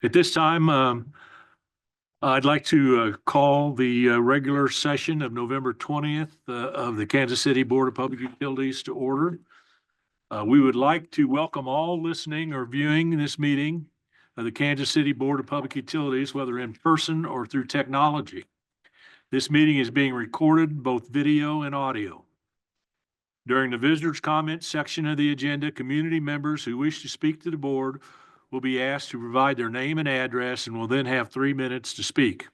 At this time, I'd like to call the regular session of November 20th of the Kansas City Board of Public Utilities to order. We would like to welcome all listening or viewing this meeting of the Kansas City Board of Public Utilities, whether in person or through technology. This meeting is being recorded, both video and audio. During the visitors' comments section of the agenda, community members who wish to speak to the board will be asked to provide their name and address and will then have 3 minutes to speak.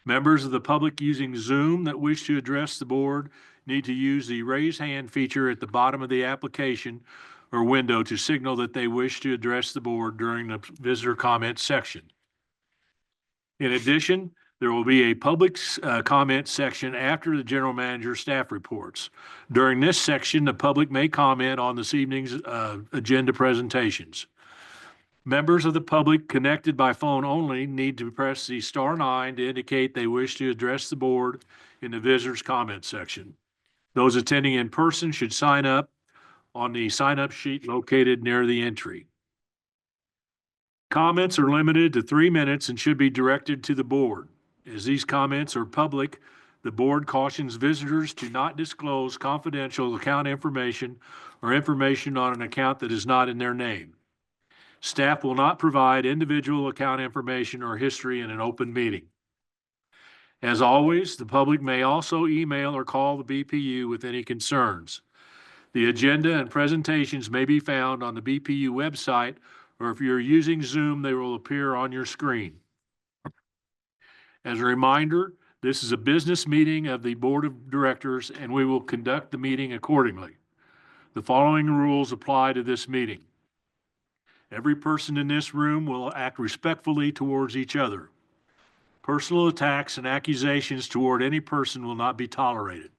Members of the public using Zoom that wish to address the board need to use the raise hand feature at the bottom of the application or window to signal that they wish to address the board during the visitor comments section. In addition, there will be a public comment section after the general manager staff reports. During this section, the public may comment on this evening's agenda presentations. Members of the public connected by phone only need to press the *9 to indicate they wish to address the board in the visitors comment section. Those attending in person should sign up on the sign-up sheet located near the entry. Comments are limited to 3 minutes and should be directed to the board. As these comments are public, the board cautions visitors to not disclose confidential account information or information on an account that is not in their name. Staff will not provide individual account information or history in an open meeting. As always, the public may also email or call the BPU with any concerns. The agenda and presentations may be found on the BPU website, or if you're using Zoom, they will appear on your screen. As a reminder, this is a business meeting of the Board of Directors, and we will conduct the meeting accordingly. The following rules apply to this meeting. Every person in this room will act respectfully towards each other. Personal attacks and accusations toward any person will not be tolerated.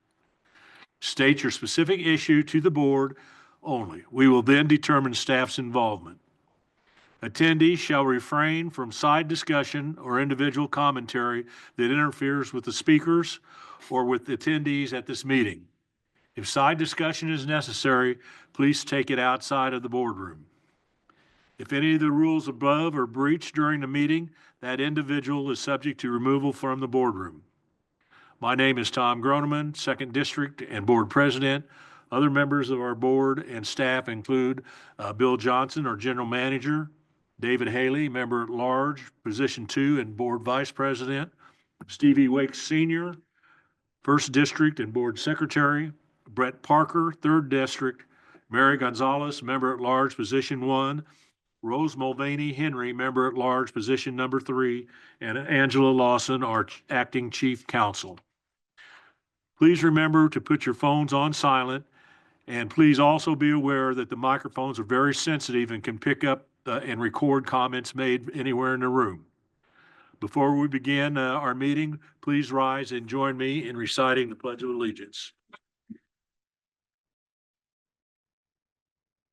State your specific issue to the board only. We will then determine staff's involvement. Attendees shall refrain from side discussion or individual commentary that interferes with the speakers or with the attendees at this meeting. If side discussion is necessary, please take it outside of the boardroom. If any of the rules above are breached during the meeting, that individual is subject to removal from the boardroom. My name is Tom Groneman, 2nd District and Board President. Other members of our board and staff include Bill Johnson, our General Manager, David Haley, Member at Large, Position 2 and Board Vice President, Stevie Wakes Sr., 1st District and Board Secretary, Brett Parker, 3rd District, Mary Gonzalez, Member at Large, Position 1, Rose Mulvaney Henry, Member at Large, Position number 3, and Angela Lawson, our Acting Chief Counsel. Please remember to put your phones on silent, and please also be aware that the microphones are very sensitive and can pick up and record comments made anywhere in the room. Before we begin our meeting, please rise and join me in reciting the Pledge of Allegiance.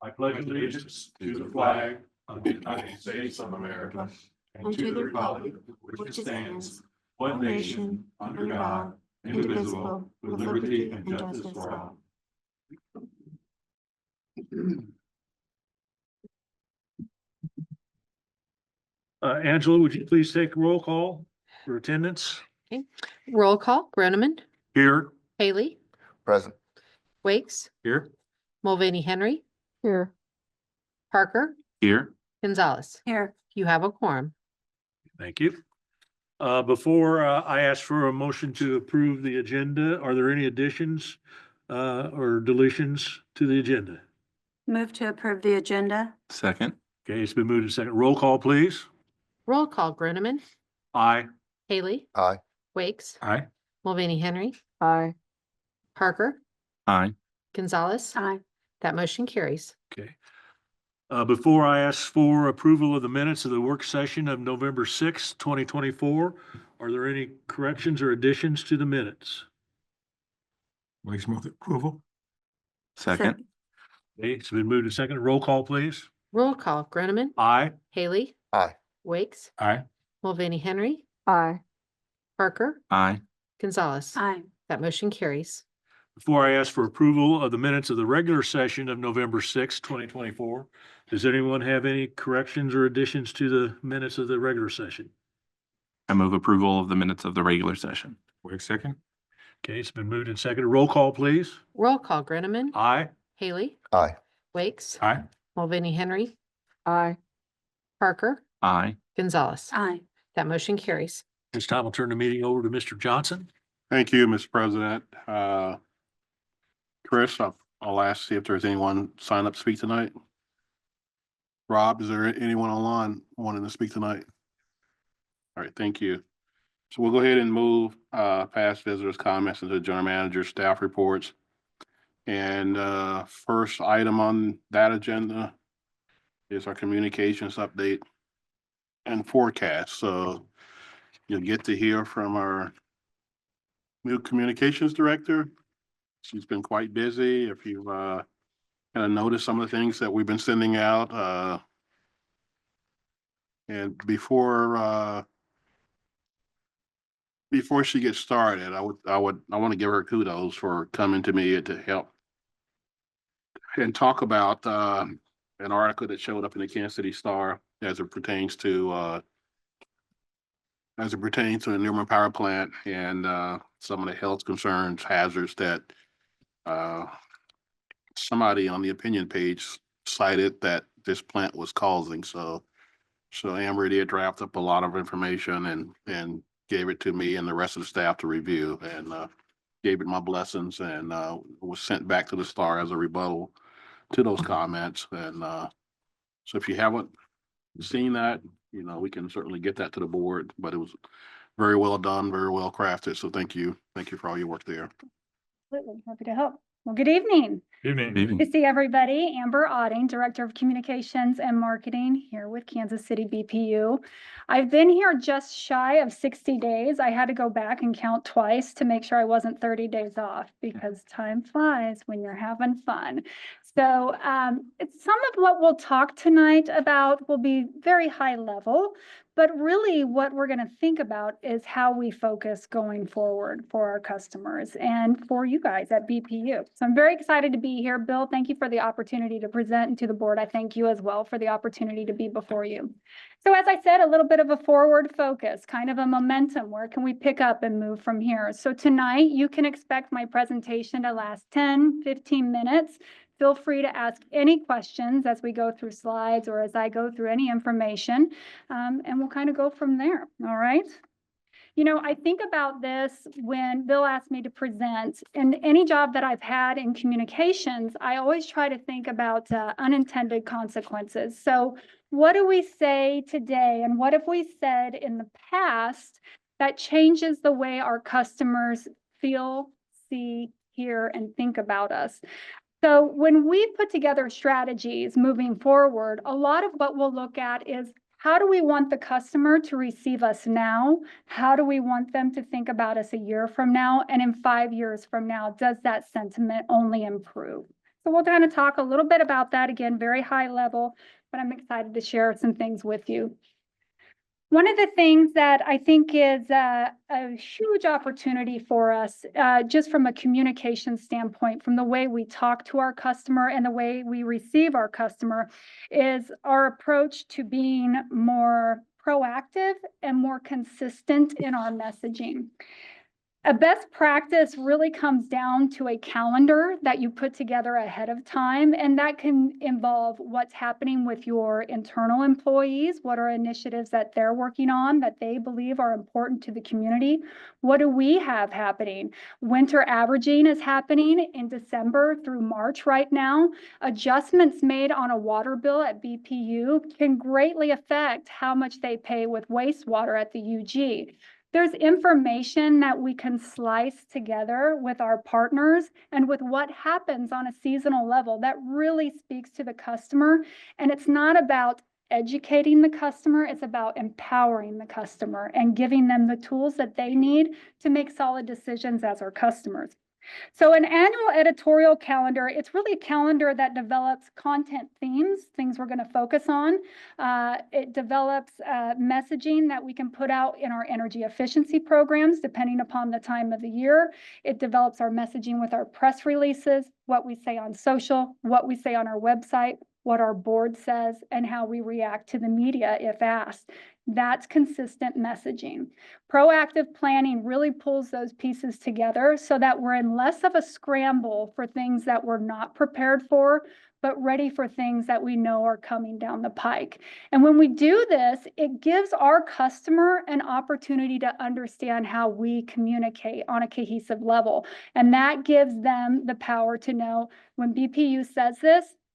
I pledge allegiance to the flag of the United States of America and to the republic which stands, one nation, under God, indivisible, with liberty and justice for all. Angela, would you please take roll call for attendance? Okay. Roll call, Groneman, Here. Haley, Present. Wakes, Here. Mulvaney Henry, Here. Parker, Here. Gonzalez. Here. You have a quorum. Thank you. Before I ask for a motion to approve the agenda, are there any additions or deletions to the agenda? Move to approve the agenda. Second. Okay, it's been moved to second. Roll call, please. Roll call, Groneman, Aye. Haley, Aye. Wakes, Aye. Mulvaney Henry, Aye. Parker, Aye. Gonzalez. Aye. That motion carries. Okay. Before I ask for approval of the minutes of the work session of November 6th, 2024, are there any corrections or additions to the minutes? Wakes move approval. Second. Okay, it's been moved to second. Roll call, please. Roll call, Groneman, Aye. Haley, Aye. Wakes, Aye. Mulvaney Henry, Aye. Parker, Aye. Gonzalez. Aye. That motion carries. Before I ask for approval of the minutes of the regular session of November 6, 2024, does anyone have any corrections or additions to the minutes of the regular session? I move approval of the minutes of the regular session. Wait second. Okay, it's been moved and seconded. Roll call, please. Roll call, Groneman, Aye. Haley, Aye. Wakes, Aye. Mulvaney Henry, Aye. Parker, Aye. Gonzalez. Aye. That motion carries. This time I'll turn the meeting over to Mr. Johnson. Thank you, Mr. President. Chris, I'll ask, see if there's anyone signed up to speak tonight. Rob, is there anyone online wanting to speak tonight? All right, thank you. So we'll go ahead and move past visitors' comments into the general manager staff reports. And first item on that agenda is our communications update and forecast. So you'll get to hear from our new communications director. She's been quite busy. If you've kind of noticed some of the things that we've been sending out, and before she gets started, I want to give her kudos for coming to me to help and talk about an article that showed up in the Kansas City Star as it pertains to the Newman Power Plant and some of the health concerns, hazards that somebody on the opinion page cited that this plant was causing. So Amber did draft up a lot of information and gave it to me and the rest of the staff to review, and gave it my blessings, and was sent back to the Star as a rebuttal to those comments. And so if you haven't seen that, we can certainly get that to the board, but it was very well done, very well crafted. So thank you for all your work there. Absolutely, happy to help. Well, good evening. Evening. Evening. Good to see everybody. Amber Otting, Director of Communications and Marketing here with Kansas City BPU. I've been here just shy of 60 days. I had to go back and count twice to make sure I wasn't 30 days off, because time flies when you're having fun. So it's some of what we'll talk tonight about will be very high level, but really what we're going to think about is how we focus going forward for our customers and for you guys at BPU. So I'm very excited to be here. Bill, thank you for the opportunity to present, and to the board, I thank you as well for the opportunity to be before you. So as I said, a little bit of a forward focus, kind of a momentum. Where can we pick up and move from here? So tonight you can expect my presentation to last 10, 15 minutes. Feel free to ask any questions as we go through slides or as I go through any information, and we'll kind of go from there. All right. I think about this when Bill asked me to present. In any job that I've had in communications, I always try to think about unintended consequences. So what do we say today, and what have we said in the past that changes the way our customers feel, see, hear, and think about us? So when we put together strategies moving forward, a lot of what we'll look at is, how do we want the customer to receive us now? How do we want them to think about us a year from now? And in 5 years from now, does that sentiment only improve? So we'll kind of talk a little bit about that, again, very high level, but I'm excited to share some things with you. One of the things that I think is a huge opportunity for us, just from a communication standpoint, from the way we talk to our customer and the way we receive our customer, is our approach to being more proactive and more consistent in our messaging. A best practice really comes down to a calendar that you put together ahead of time, and that can involve what's happening with your internal employees, what are initiatives that they're working on that they believe are important to the community. What do we have happening? Winter averaging is happening in December through March right now. Adjustments made on a water bill at BPU can greatly affect how much they pay with wastewater at the UG. There's information that we can slice together with our partners and with what happens on a seasonal level that really speaks to the customer. And it's not about educating the customer, it's about empowering the customer and giving them the tools that they need to make solid decisions as our customers. So an annual editorial calendar, it's really a calendar that develops content themes, things we're going to focus on. It develops messaging that we can put out in our energy efficiency programs, depending upon the time of the year. It develops our messaging with our press releases, what we say on social, what we say on our website, what our board says, and how we react to the media if asked. That's consistent messaging. Proactive planning really pulls those pieces together so that we're in less of a scramble for things that we're not prepared for, but ready for things that we know are coming down the pike. And when we do this, it gives our customer an opportunity to understand how we communicate on a cohesive level. And that gives them the power to know when BPU says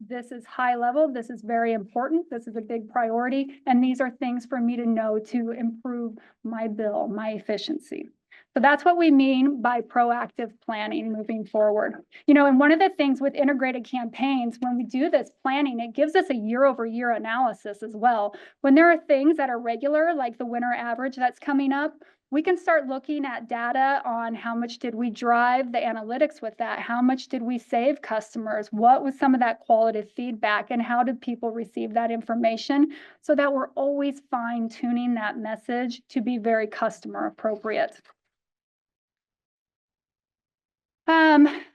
this is high level, this is very important, this is a big priority, and these are things for me to know to improve my bill, my efficiency. So that's what we mean by proactive planning moving forward. You know, and one of the things with integrated campaigns, when we do this planning, it gives us a year-over-year analysis as well. When there are things that are regular, like the winter average that's coming up, we can start looking at data on how much did we drive the analytics with that? How much did we save customers? What was some of that qualitative feedback and how did people receive that information so that we're always fine tuning that message to be very customer appropriate.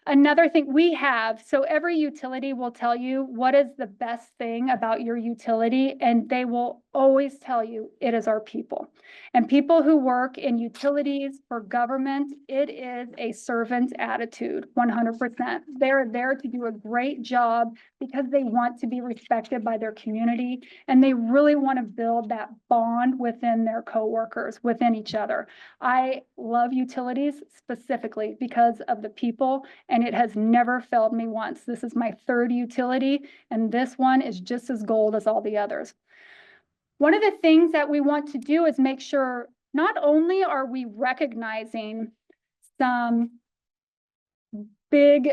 Another thing we have, so every utility will tell you what is the best thing about your utility, and they will always tell you it is our people. And people who work in utilities for government, it is a servant attitude, 100%. They're there to do a great job because they want to be respected by their community, and they really want to build that bond within their coworkers, within each other. I love utilities specifically because of the people, and it has never failed me once. This is my third utility, and this one is just as gold as all the others. One of the things that we want to do is make sure not only are we recognizing some big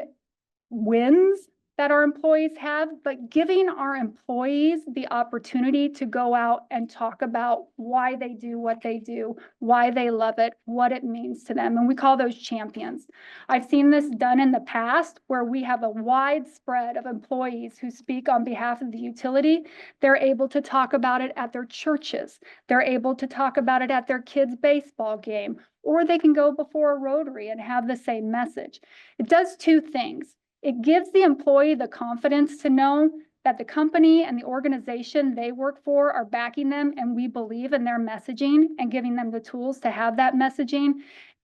wins that our employees have, but giving our employees the opportunity to go out and talk about why they do what they do, why they love it, what it means to them. And we call those champions. I've seen this done in the past where we have a wide spread of employees who speak on behalf of the utility. They're able to talk about it at their churches. They're able to talk about it at their kids' baseball game, or they can go before a Rotary and have the same message. It does two things. It gives the employee the confidence to know that the company and the organization they work for are backing them, and we believe in their messaging and giving them the tools to have that messaging.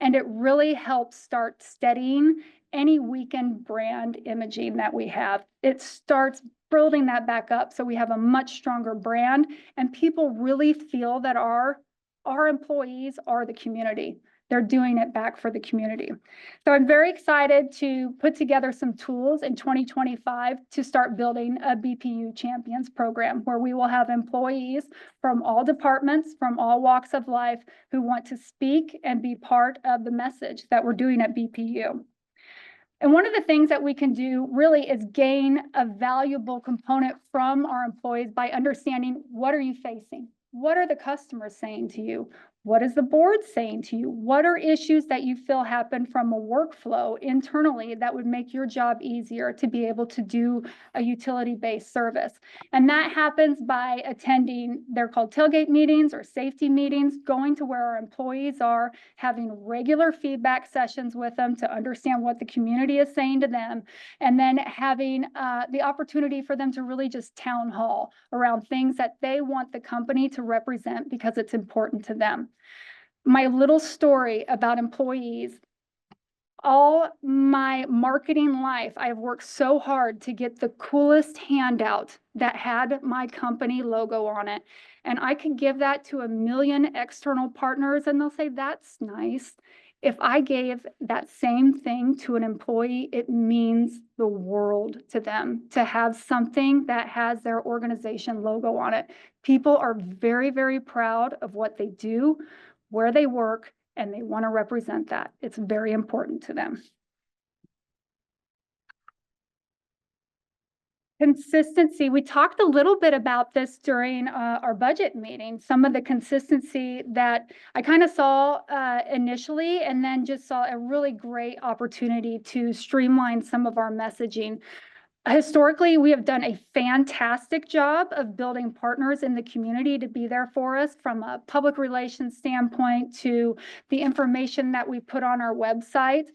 And it really helps start steadying any weakened brand imaging that we have. It starts building that back up so we have a much stronger brand, and people really feel that our employees are the community. They're doing it back for the community. So I'm very excited to put together some tools in 2025 to start building a BPU Champions program where we will have employees from all departments, from all walks of life who want to speak and be part of the message that we're doing at BPU. And one of the things that we can do really is gain a valuable component from our employees by understanding what are you facing? What are the customers saying to you? What is the board saying to you? What are issues that you feel happen from a workflow internally that would make your job easier to be able to do a utility-based service? And that happens by attending, they're called tailgate meetings or safety meetings, going to where our employees are, having regular feedback sessions with them to understand what the community is saying to them, and then having the opportunity for them to really just town hall around things that they want the company to represent because it's important to them. My little story about employees, all my marketing life, I've worked so hard to get the coolest handout that had my company logo on it. And I could give that to 1 million external partners and they'll say, that's nice. If I gave that same thing to an employee, it means the world to them to have something that has their organization logo on it. People are very, very proud of what they do, where they work, and they want to represent that. It's very important to them. Consistency, we talked a little bit about this during our budget meeting, some of the consistency that I kind of saw initially, and then just saw a really great opportunity to streamline some of our messaging. Historically, we have done a fantastic job of building partners in the community to be there for us, from a public relations standpoint to the information that we put on our website.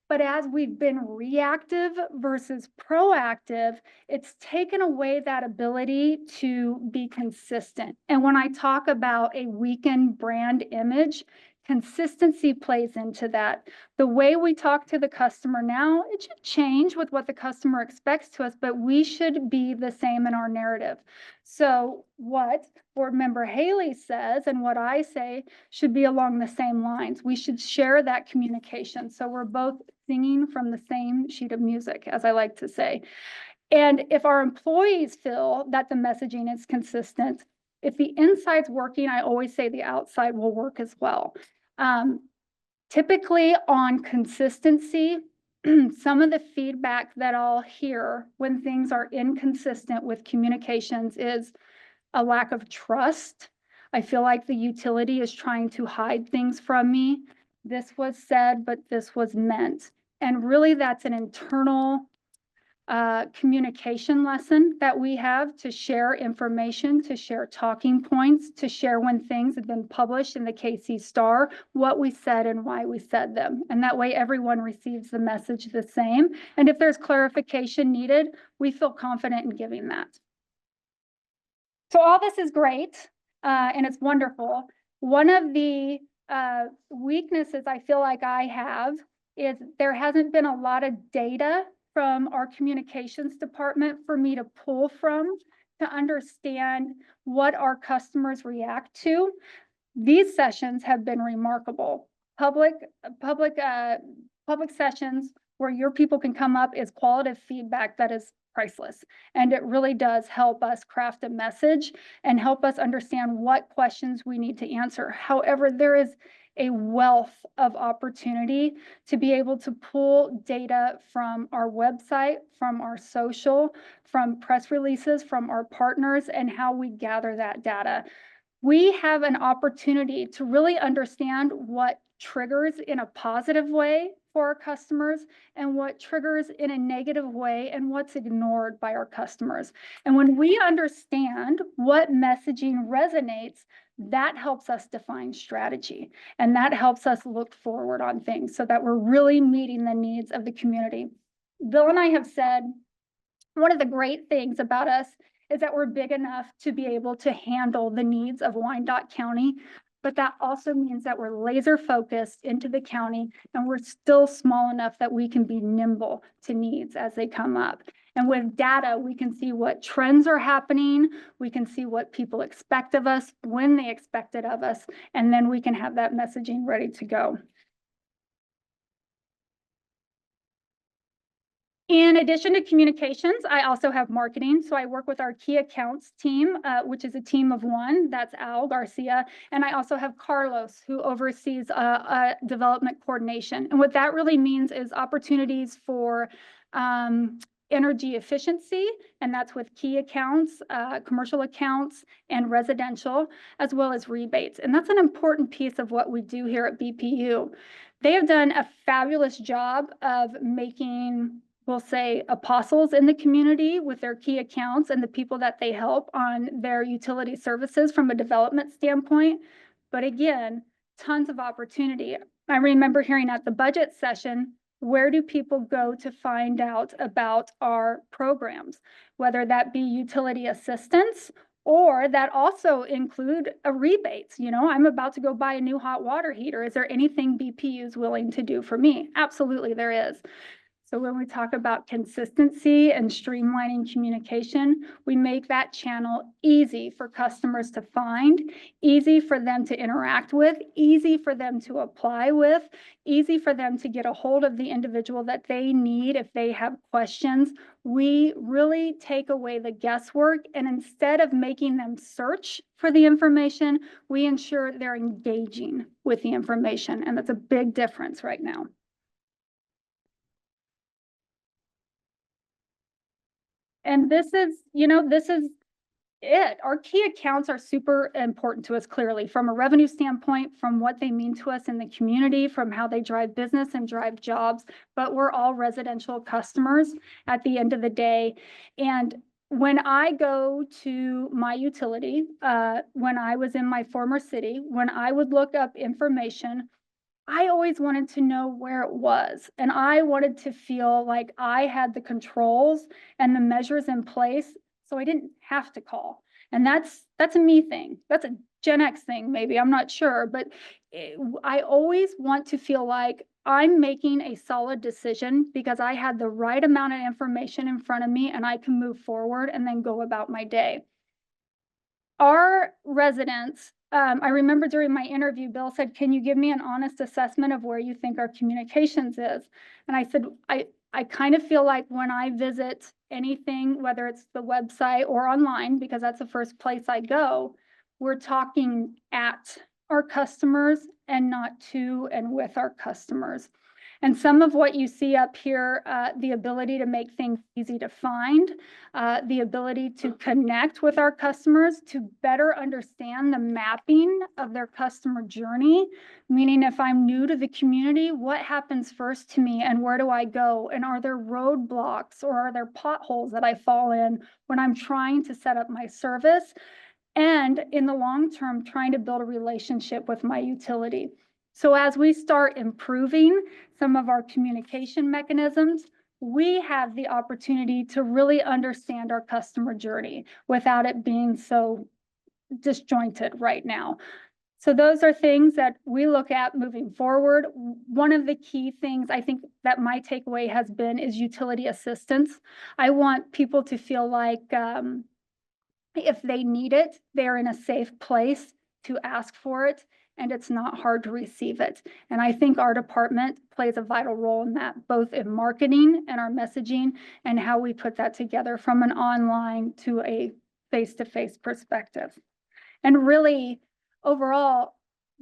But as we've been reactive versus proactive, it's taken away that ability to be consistent. And when I talk about a weakened brand image, consistency plays into that. The way we talk to the customer now, it should change with what the customer expects to us, but we should be the same in our narrative. So what Board Member Haley says and what I say should be along the same lines. We should share that communication. So we're both singing from the same sheet of music, as I like to say. And if our employees feel that the messaging is consistent, if the inside's working, I always say the outside will work as well. Typically on consistency, some of the feedback that I'll hear when things are inconsistent with communications is a lack of trust. I feel like the utility is trying to hide things from me. This was said, but this was meant. And really that's an internal communication lesson that we have to share information, to share talking points, to share when things have been published in the KC Star, what we said and why we said them. And that way everyone receives the message the same. And if there's clarification needed, we feel confident in giving that. So all this is great and it's wonderful. One of the weaknesses I feel like I have is there hasn't been a lot of data from our communications department for me to pull from to understand what our customers react to. These sessions have been remarkable. Public sessions where your people can come up is qualitative feedback that is priceless. And it really does help us craft a message and help us understand what questions we need to answer. However, there is a wealth of opportunity to be able to pull data from our website, from our social, from press releases, from our partners, and how we gather that data. We have an opportunity to really understand what triggers in a positive way for our customers and what triggers in a negative way and what's ignored by our customers. And when we understand what messaging resonates, that helps us define strategy and that helps us look forward on things so that we're really meeting the needs of the community. Bill and I have said one of the great things about us is that we're big enough to be able to handle the needs of Wyandotte County, but that also means that we're laser focused into the county and we're still small enough that we can be nimble to needs as they come up. And with data, we can see what trends are happening. We can see what people expect of us, when they expect it of us, and then we can have that messaging ready to go. In addition to communications, I also have marketing. So I work with our key accounts team, which is a team of one. That's Al Garcia. And I also have Carlos, who oversees development coordination. And what that really means is opportunities for energy efficiency, and that's with key accounts, commercial accounts, and residential, as well as rebates. And that's an important piece of what we do here at BPU. They have done a fabulous job of making, we'll say, apostles in the community with their key accounts and the people that they help on their utility services from a development standpoint. But again, tons of opportunity. I remember hearing at the budget session, where do people go to find out about our programs, whether that be utility assistance or that also include a rebates? You know, I'm about to go buy a new hot water heater. Is there anything BPU is willing to do for me? Absolutely, there is. So when we talk about consistency and streamlining communication, we make that channel easy for customers to find, easy for them to interact with, easy for them to apply with, easy for them to get a hold of the individual that they need if they have questions. We really take away the guesswork, and instead of making them search for the information, we ensure they're engaging with the information, and that's a big difference right now. And this is, this is it. Our key accounts are super important to us, clearly, from a revenue standpoint, from what they mean to us in the community, from how they drive business and drive jobs. But we're all residential customers at the end of the day. And when I go to my utility, when I was in my former city, when I would look up information, I always wanted to know where it was. And I wanted to feel like I had the controls and the measures in place, so I didn't have to call. And that's a me thing. That's a Gen X thing, maybe, I'm not sure, but I always want to feel like I'm making a solid decision because I had the right amount of information in front of me and I can move forward and then go about my day. Our residents, I remember during my interview, Bill said, can you give me an honest assessment of where you think our communications is? And I said, I kind of feel like when I visit anything, whether it's the website or online, because that's the first place I go, we're talking at our customers and not to and with our customers. And some of what you see up here, the ability to make things easy to find, the ability to connect with our customers, to better understand the mapping of their customer journey, meaning if I'm new to the community, what happens first to me and where do I go? And are there roadblocks or are there potholes that I fall in when I'm trying to set up my service? And in the long term, trying to build a relationship with my utility. So as we start improving some of our communication mechanisms, we have the opportunity to really understand our customer journey without it being so disjointed right now. So those are things that we look at moving forward. One of the key things I think that my takeaway has been is utility assistance. I want people to feel like if they need it, they're in a safe place to ask for it, and it's not hard to receive it. And I think our department plays a vital role in that, both in marketing and our messaging and how we put that together from an online to a face-to-face perspective. And really, overall,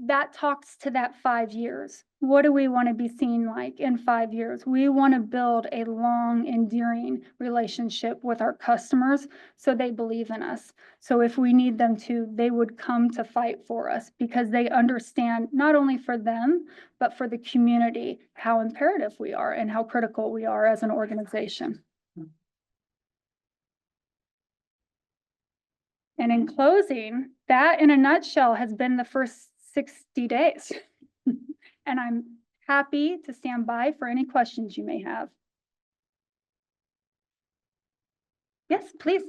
that talks to that 5 years. What do we want to be seen like in 5 years? We want to build a long, enduring relationship with our customers so they believe in us. So if we need them to, they would come to fight for us because they understand not only for them, but for the community, how imperative we are and how critical we are as an organization. And in closing, that in a nutshell has been the first 60 days. And I'm happy to stand by for any questions you may have. Yes, please.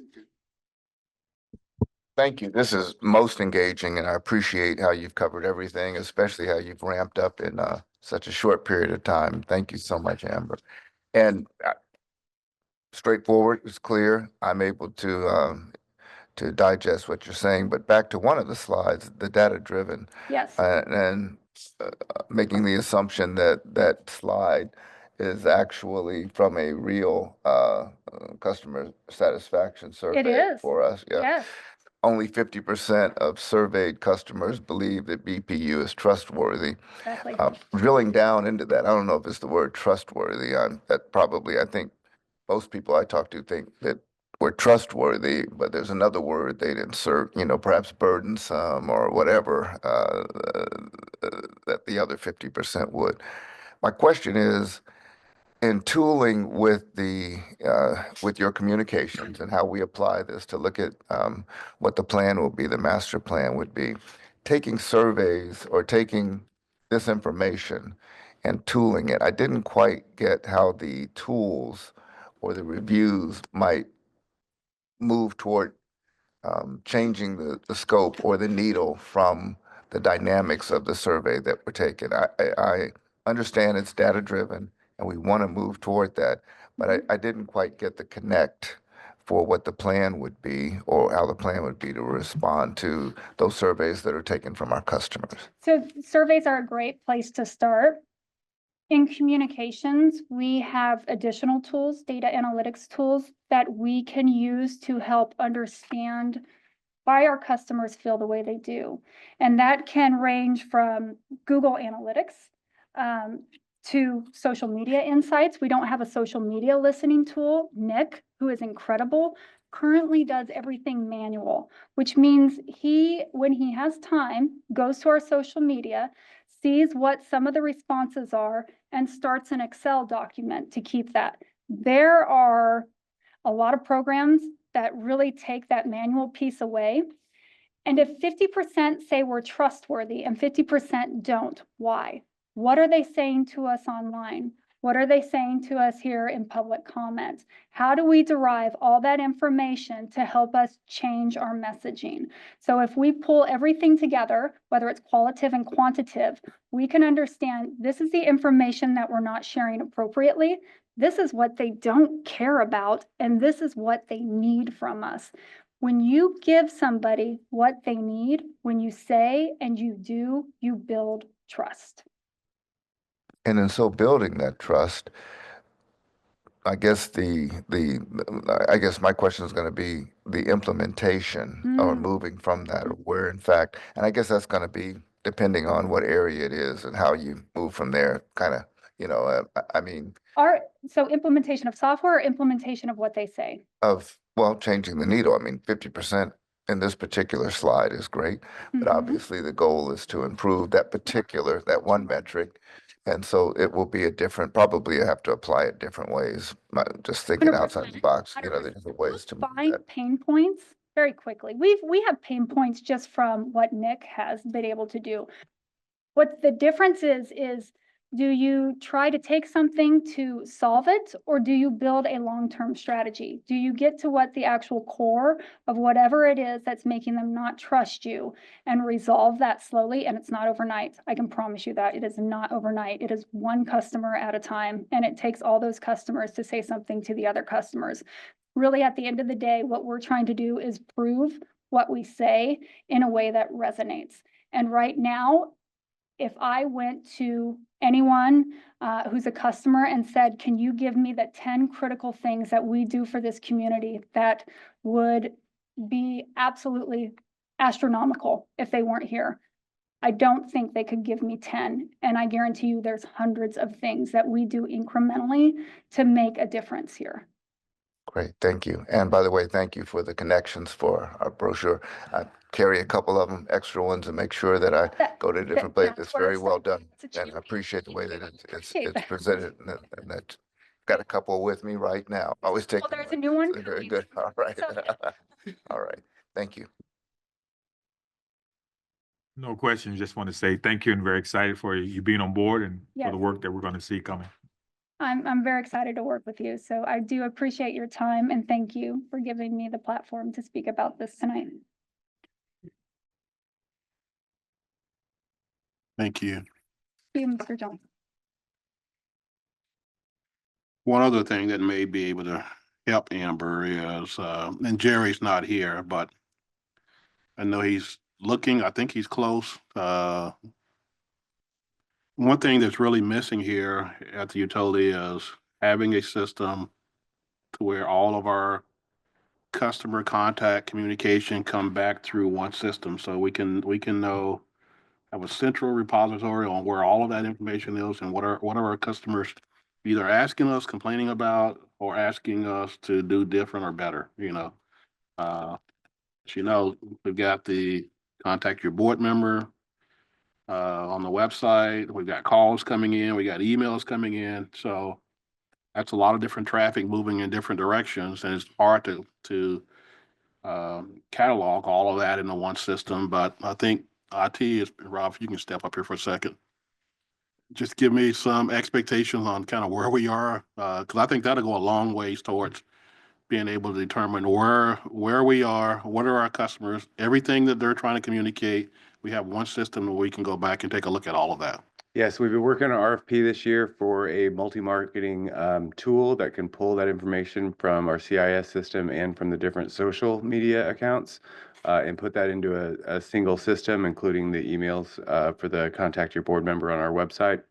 Thank you. This is most engaging and I appreciate how you've covered everything, especially how you've ramped up in such a short period of time. Thank you so much, Amber. And straightforward, it's clear. I'm able to digest what you're saying, but back to one of the slides, the data-driven. Yes. And making the assumption that that slide is actually from a real customer satisfaction survey is. for us. Yeah. Yes. Only 50% of surveyed customers believe that BPU is trustworthy. Exactly. Drilling down into that, I don't know if it's the word trustworthy. I think most people I talk to think that we're trustworthy, but there's another word they'd insert, perhaps burdensome or whatever, that the other 50% would. My question is, in tooling with with your communications and how we apply this to look at what the plan will be, the master plan would be, taking surveys or taking this information and tooling it. I didn't quite get how the tools or the reviews might move toward changing the scope or the needle from the dynamics of the survey that we're taking. I understand it's data-driven and we want to move toward that, but I didn't quite get the connect for what the plan would be or how the plan would be to respond to those surveys that are taken from our customers. So surveys are a great place to start. In communications, we have additional tools, data analytics tools that we can use to help understand why our customers feel the way they do. And that can range from Google Analytics. to social media insights. We don't have a social media listening tool. Nick, who is incredible, currently does everything manual, which means he, when he has time, goes to our social media, sees what some of the responses are, and starts an Excel document to keep that. There are a lot of programs that really take that manual piece away. And if 50% say we're trustworthy and 50% don't, why? What are they saying to us online? What are they saying to us here in public comments? How do we derive all that information to help us change our messaging? So if we pull everything together, whether it's qualitative and quantitative, we can understand this is the information that we're not sharing appropriately. This is what they don't care about, and this is what they need from us. When you give somebody what they need, when you say and you do, you build trust. And in so building that trust, I guess I guess my question is going to be the implementation or moving from that, or where in fact, and I guess that's going to be depending on what area it is and how you move from there, kind of, I mean, So implementation of software or implementation of what they say? well, changing the needle. I mean, 50% in this particular slide is great, but obviously the goal is to improve that one metric. And so it will be probably I have to apply it different ways, not just thinking 100%. outside the box, the different ways to move Find that. pain points very quickly. We have pain points just from what Nick has been able to do. What the difference is do you try to take something to solve it, or do you build a long-term strategy? Do you get to what the actual core of whatever it is that's making them not trust you and resolve that slowly? And it's not overnight. I can promise you that it is not overnight. It is one customer at a time, and it takes all those customers to say something to the other customers. Really, at the end of the day, what we're trying to do is prove what we say in a way that resonates. And right now, if I went to anyone who's a customer and said, can you give me the 10 critical things that we do for this community that would be absolutely astronomical if they weren't here? I don't think they could give me 10. And I guarantee you there's hundreds of things that we do incrementally to make a difference here. Great, thank you. And by the way, thank you for the connections for our brochure. I carry a couple of them, extra ones, and make sure that I go to a different place. that's It's where very it's well like, done. it's a And I appreciate the way that it's Appreciate that. presented, and that got a couple with me right now. Always take Well, them. there's a new one So very coming. good. All right. So- All right. Thank you. No questions. Just want to say thank you and very excited for you being on board and for Yes. the work that we're going to see coming. I'm very excited to work with you. So I do appreciate your time, and thank you for giving me the platform to speak about this tonight. Thank you. Thank you, Mr. Johnson. One other thing that may be able to help Amber is, and Jerry's not here, but I know he's looking, I think he's close. One thing that's really missing here at the utility is having a system to where all of our customer contact communication come back through one system. So we can know, have a central repository on where all of that information is and what are our customers either asking us, complaining about, or asking us to do different or better, we've got the contact your board member on the website. We've got calls coming in, we got emails coming in. So that's a lot of different traffic moving in different directions, and it's hard to catalog all of that into one system. But I think IT is, Rob, if you can step up here for a second. Just give me some expectations on kind of where we are, because I think that'll go a long ways towards being able to determine where we are, what are our customers, everything that they're trying to communicate. We have one system where we can go back and take a look at all of that. Yes, we've been working on RFP this year for a multi-marketing tool that can pull that information from our CIS system and from the different social media accounts and put that into a single system, including the emails for the contact your board member on our website.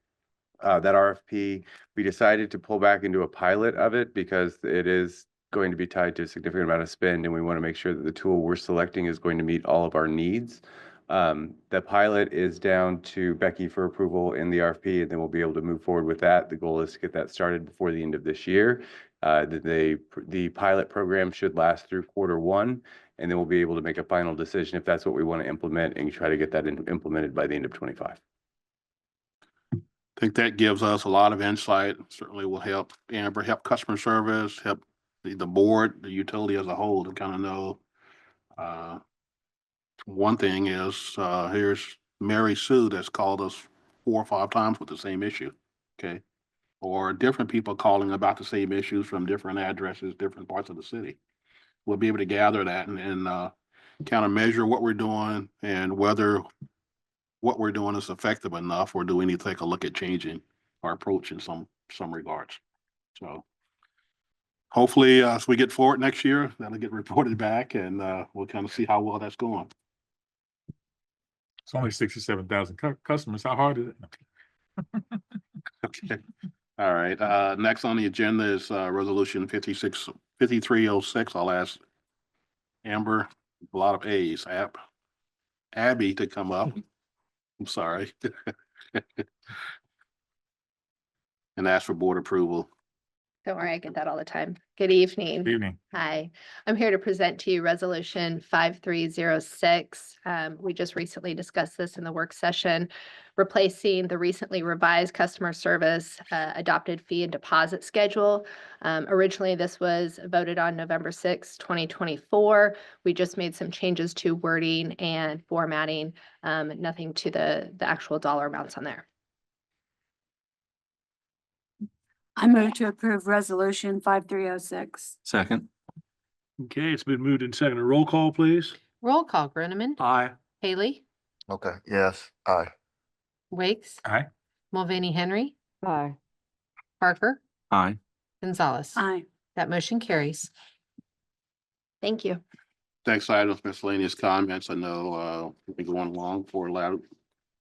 That RFP, we decided to pull back into a pilot of it because it is going to be tied to a significant amount of spend, and we want to make sure that the tool we're selecting is going to meet all of our needs. The pilot is down to Becky for approval in the RFP, and then we'll be able to move forward with that. The goal is to get that started before the end of this year. The pilot program should last through Q1, and then we'll be able to make a final decision if that's what we want to implement and try to get that implemented by the end of 25. I think that gives us a lot of insight. Certainly will help Amber, help customer service, help the board, the utility as a whole to kind of know. One thing is, here's Mary Sue that's called us 4 or 5 times with the same issue. Okay. Or different people calling about the same issues from different addresses, different parts of the city. We'll be able to gather that and kind of measure what we're doing and whether what we're doing is effective enough, or do we need to take a look at changing our approach in some regards. So hopefully, as we get forward next year, that'll get reported back and we'll kind of see how well that's going. It's only 67,000 customers. How hard is it? Okay. All right. Next on the agenda is resolution 5306. I'll ask Amber, a lot of A's, Abby to come up. I'm sorry. And ask for board approval. Don't worry, I get that all the time. Good evening. Good evening. Hi, I'm here to present to you Resolution 5306. We just recently discussed this in the work session, replacing the recently revised customer service adopted fee and deposit schedule. Originally, this was voted on November 6, 2024. We just made some changes to wording and formatting, nothing to the actual dollar amounts on there. I move to approve resolution 5306. Second. Okay, it's been moved and seconded. Roll call, please. Roll call, Groneman, Aye. Haley, Okay, yes, aye. Wakes, Aye. Mulvaney Henry, Aye. Parker, Aye. Gonzalez. Aye. That motion carries. Thank you. Next item is miscellaneous comments. I know we've been going along for a lot of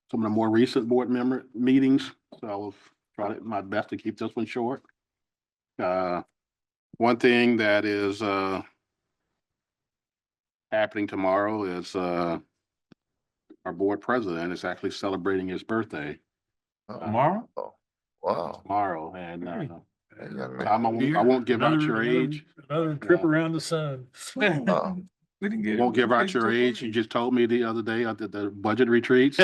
some of the more recent board member meetings, so I will try my best to keep this one short. One thing that is happening tomorrow is our board president is actually celebrating his birthday Tomorrow? Oh, wow. tomorrow, and Hey, young man. I won't give out your age. Another trip around the sun. Oh, We didn't I get. won't give out your age. You just told me the other day at the budget retreats.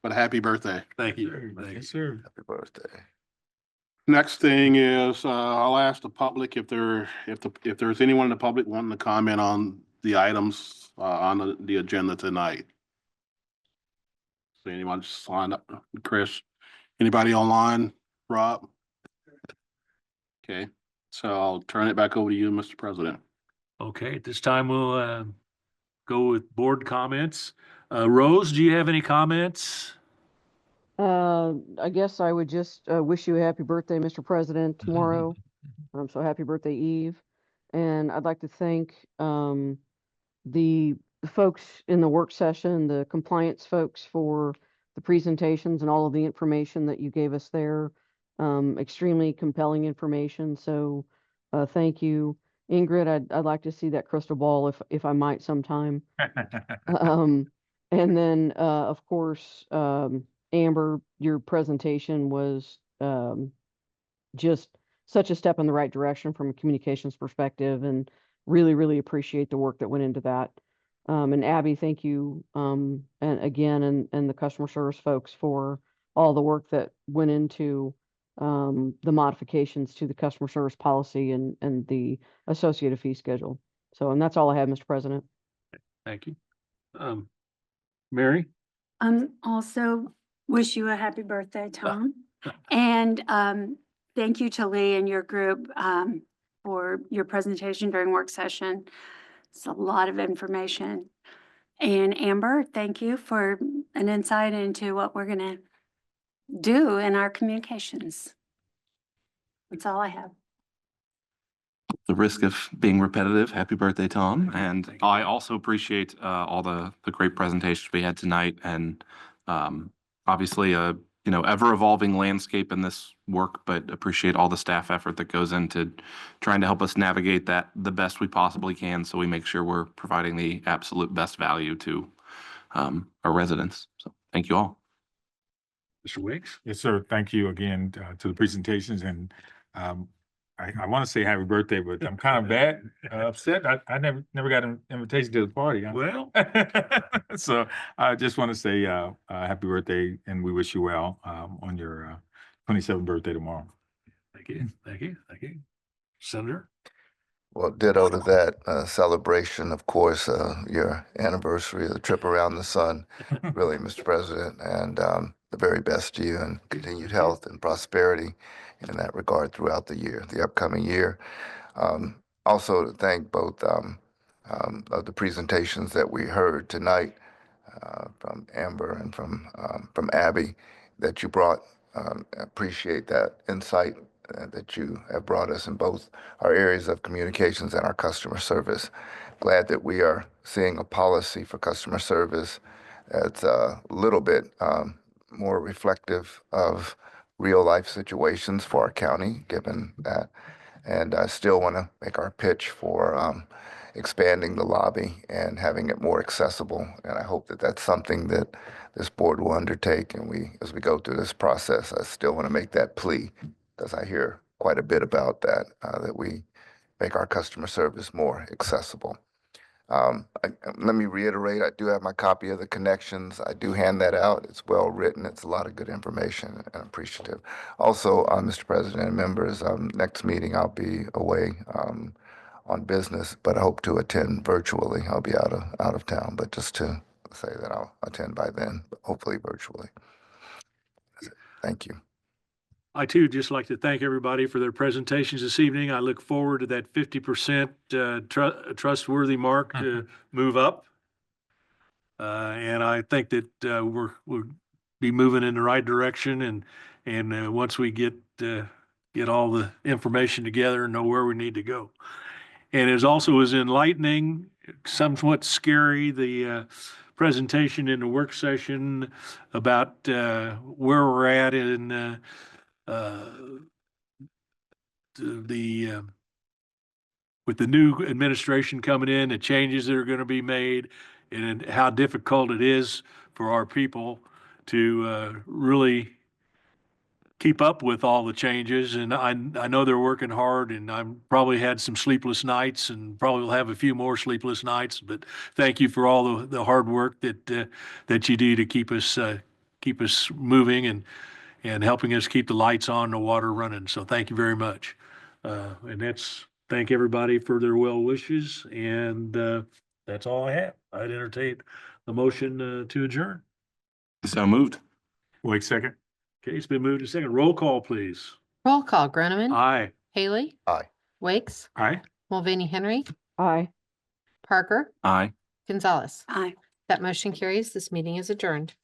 But happy birthday. Thank you. Yes, Thanks. sir. happy birthday. Next thing is, I'll ask the public if there's anyone in the public wanting to comment on the items on the agenda tonight. So anyone sign up? Chris? Anybody online? Rob? Okay, so I'll turn it back over to you, Mr. President. Okay, at this time, we'll go with board comments. Rose, do you have any comments? I guess I would just wish you a happy birthday, Mr. President, tomorrow. So happy birthday, Eve. And I'd like to thank the folks in the work session, the compliance folks, for the presentations and all of the information that you gave us there. Extremely compelling information. So thank you. Ingrid, I'd like to see that crystal ball if I might sometime. And then, of course, Amber, your presentation was just such a step in the right direction from a communications perspective, and really, really appreciate the work that went into that. And Abby, thank you, and again, and the customer service folks for all the work that went into the modifications to the customer service policy and the associated fee schedule. So, and that's all I have, Mr. President. Thank you. Mary? Also wish you a happy birthday, Tom. And thank you to Lee and your group for your presentation during work session. It's a lot of information. And Amber, thank you for an insight into what we're gonna do in our communications. That's all I have. The risk of being repetitive, happy birthday, Tom. And I also appreciate all the great presentations we had tonight, and obviously ever evolving landscape in this work, but appreciate all the staff effort that goes into trying to help us navigate that the best we possibly can, so we make sure we're providing the absolute best value to our residents. So thank you all. Mr. Wicks? Yes, sir. Thank you again to the presentations, and I want to say happy birthday, but I'm kind of bad, upset. I never got an invitation to the party. Huh? Well, So I just want to say happy birthday, and we wish you well on your 27th birthday tomorrow. thank you, thank you, thank you. Senator? Well, ditto to that celebration, of course, your anniversary of the trip around the sun, really, Mr. President, and the very best to you and continued health and prosperity in that regard throughout the upcoming year. Also, to thank both of the presentations that we heard tonight from Amber and from Abby that you brought. Appreciate that insight that you have brought us in both our areas of communications and our customer service. Glad that we are seeing a policy for customer service that's a little bit more reflective of real life situations for our county, given that. And I still want to make our pitch for expanding the lobby and having it more accessible. And I hope that that's something that this board will undertake. And as we go through this process, I still want to make that plea because I hear quite a bit about that, that we make our customer service more accessible. Let me reiterate, I do have my copy of the connections. I do hand that out. It's well written. It's a lot of good information and appreciative. Also, Mr. President and members, next meeting I'll be away on business, but I hope to attend virtually. I'll be out of town, but just to say that I'll attend by then, but hopefully virtually. That's it. Thank you. I too just like to thank everybody for their presentations this evening. I look forward to that 50% trustworthy mark to move up. And I think that we'll be moving in the right direction. And once we get all the information together and know where we need to go. And it also was enlightening, somewhat scary, the presentation in the work session about where we're at in with the new administration coming in, the changes that are going to be made, and how difficult it is for our people to really keep up with all the changes. And I know they're working hard, and I'm probably had some sleepless nights and probably will have a few more sleepless nights, but thank you for all the hard work that you do to keep us moving and helping us keep the lights on, the water running. So thank you very much. And thank everybody for their well wishes. And that's all I have. I'd entertain the motion to adjourn. So moved. Wait, second. Okay, it's been moved to second. Roll call, please. Roll call, Groneman. Aye. Haley. Aye. Wakes. Aye. Mulvaney Henry. Aye. Parker. Aye. Gonzalez. Aye. That motion carries. This meeting is adjourned.